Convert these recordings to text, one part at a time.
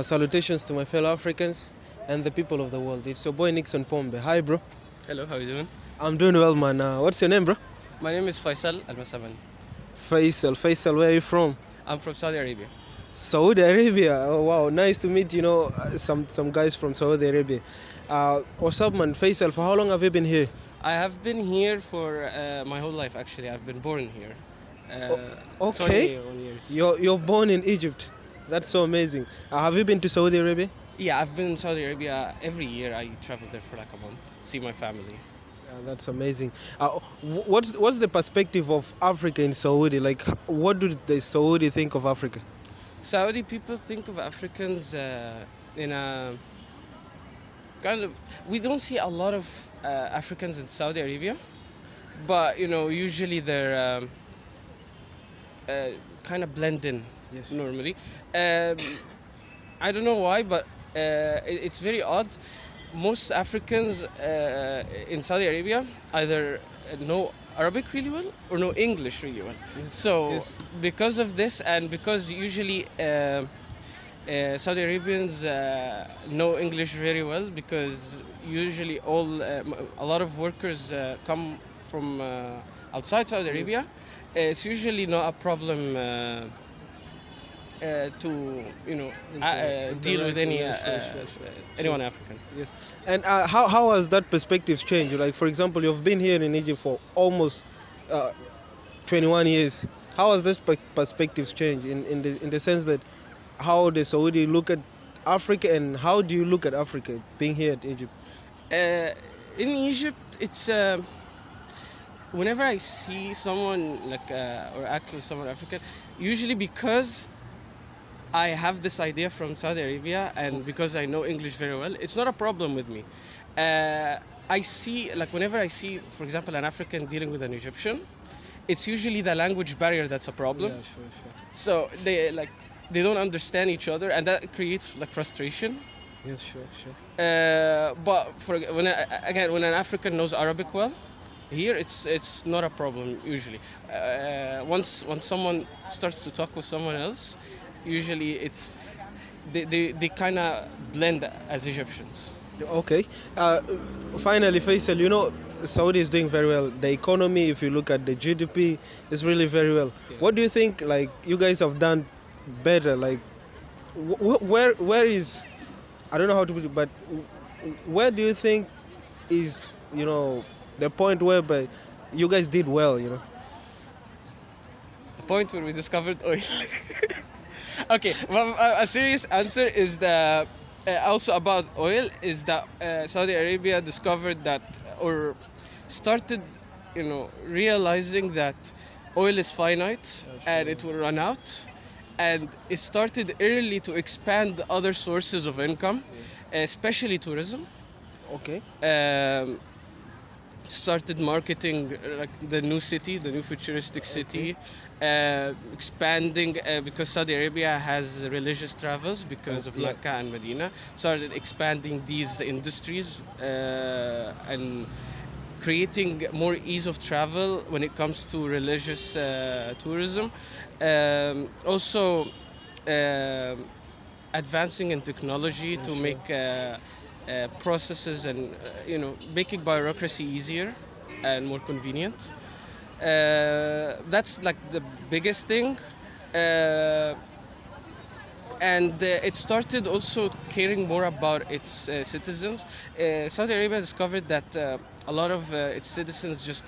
Salutations to my fellow Africans and the people of the world. It's your boy Nixon Pombe. Hi, bro. Hello, how are you doing? I'm doing well, man. What's your name, bro? My name is Faisal Al Masaman. Faisal. Faisal, where are you from? I'm from Saudi Arabia. Saudi Arabia. Oh, wow. Nice to meet, some guys from Saudi Arabia. What's up, man? Faisal, for how long have you been here? I have been here for my whole life, actually. I've been born here. Okay. 21 years. You're born in Egypt. That's so amazing. Have you been to Saudi Arabia? Yeah, I've been in Saudi Arabia every year. I travel there for like a month, see my family. Yeah, that's amazing. What's the perspective of Africa in Saudi? Like, what do the Saudi think of Africa? Saudi people think of Africans in a kind of. We don't see a lot of Africans in Saudi Arabia, but usually they're kind of blend in. Yes. Normally. I don't know why, but it's very odd. Most Africans in Saudi Arabia either know Arabic really well or know English really well. Yes, So yes. because of this, and because usually Saudi Arabians know English very well, because usually a lot of workers come from outside Saudi Arabia. It's usually not a problem to deal with any anyone African. Yes. And how has that perspective changed? Like, for example, you've been here in Egypt for almost 21 years. How has this perspective changed in the sense that how the Saudi look at Africa, and how do you look at Africa being here in Egypt? In Egypt, it's whenever I see someone like or act with someone African, usually because I have this idea from Saudi Arabia, and because I know English very well, it's not a problem with me. I see, like, whenever I see, for example, an African dealing with an Egyptian, it's usually the language barrier that's a problem. Yeah, sure. So they don't understand each other, and that creates like frustration. Yes, sure. But when an African knows Arabic well, here it's not a problem usually. Once someone starts to talk with someone else, usually they kind of blend as Egyptians. Okay. Finally, Faisal, Saudi is doing very well. The economy, if you look at the GDP, is really very well. Yeah. What do you think, like, you guys have done better? Like, where is, I don't know how to put it, but where do you think is, the point whereby you guys did well, The point where we discovered oil. Okay, well, a serious answer is that also about oil is that Saudi Arabia discovered that, or started, realizing that oil is finite and it will run out, and it started early to expand other sources of income, especially tourism. Okay. Started marketing like the new city, the new futuristic city, expanding because Saudi Arabia has religious travels because of Yeah. Mecca and Medina. Started expanding these industries and creating more ease of travel when it comes to religious tourism. Also advancing in technology to sure. make processes and making bureaucracy easier and more convenient. That's like the biggest thing. And it started also caring more about its citizens. Saudi Arabia discovered that a lot of its citizens just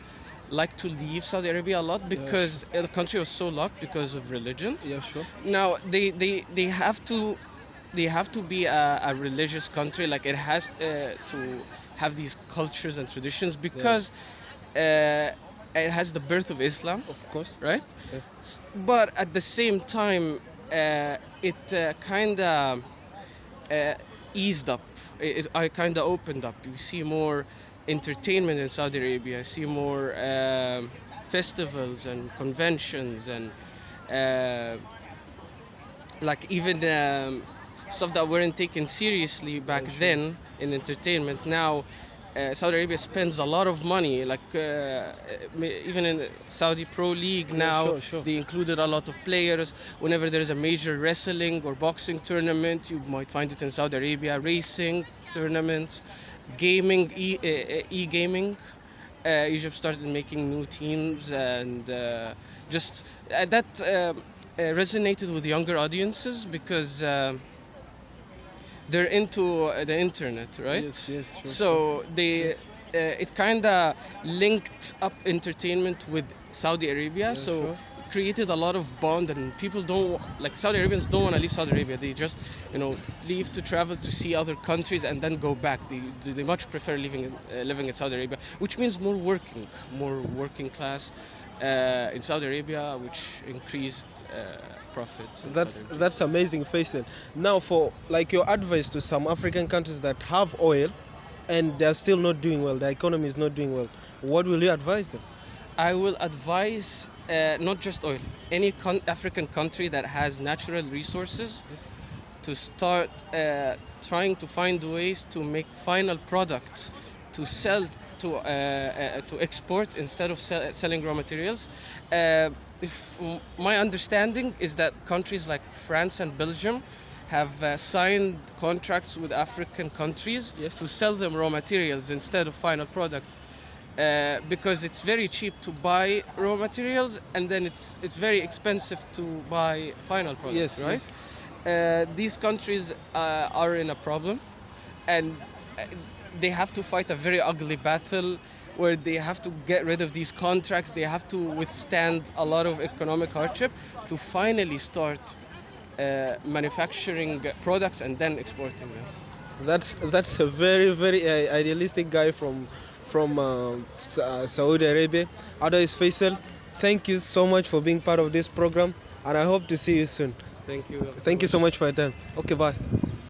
like to leave Saudi Arabia a lot because the country was so locked because of religion. Yeah, sure. Now they have to be a religious country. Like, it has to have these cultures and traditions because it has the birth of Islam, Of course. right? Yes. But at the same time, it kind of eased up. I kind of opened up. You see more entertainment in Saudi Arabia. You see more festivals and conventions and like even stuff that weren't taken seriously back then in entertainment. Now Saudi Arabia spends a lot of money, like even in Saudi Pro League now, sure, sure. they included a lot of players. Whenever there is a major wrestling or boxing tournament, you might find it in Saudi Arabia. Racing tournaments, gaming, e-gaming. Egypt started making new teams, and just that resonated with younger audiences because they're into the internet, right? Yes, yes, sure, So they it kind of linked up entertainment with Saudi Arabia. So sure. created a lot of bond, and people don't like Saudi Arabians don't want to leave Saudi Arabia. They just leave to travel to see other countries and then go back. They much prefer living in Saudi Arabia, which means more working class in Saudi Arabia, which increased profits. in Saudi Arabia. That's amazing, Faisal. Now, for like your advice to some African countries that have oil and they're still not doing well, the economy is not doing well, what will you advise them? I will advise not just oil, any African country that has natural resources Yes. to start trying to find ways to make final products to sell to export instead of selling raw materials. My understanding is that countries like France and Belgium have signed contracts with African countries Yes. to sell them raw materials instead of final products. Because it's very cheap to buy raw materials, and then it's very expensive to buy final products, Yes, right? yes. These countries are in a problem, and they have to fight a very ugly battle where they have to get rid of these contracts. They have to withstand a lot of economic hardship to finally start manufacturing products and then exporting them. That's a very idealistic guy from Saudi Arabia. Otherwise, Faisal, thank you so much for being part of this program, and I hope to see you soon. Thank you. Thank you so much for your time. Okay, bye.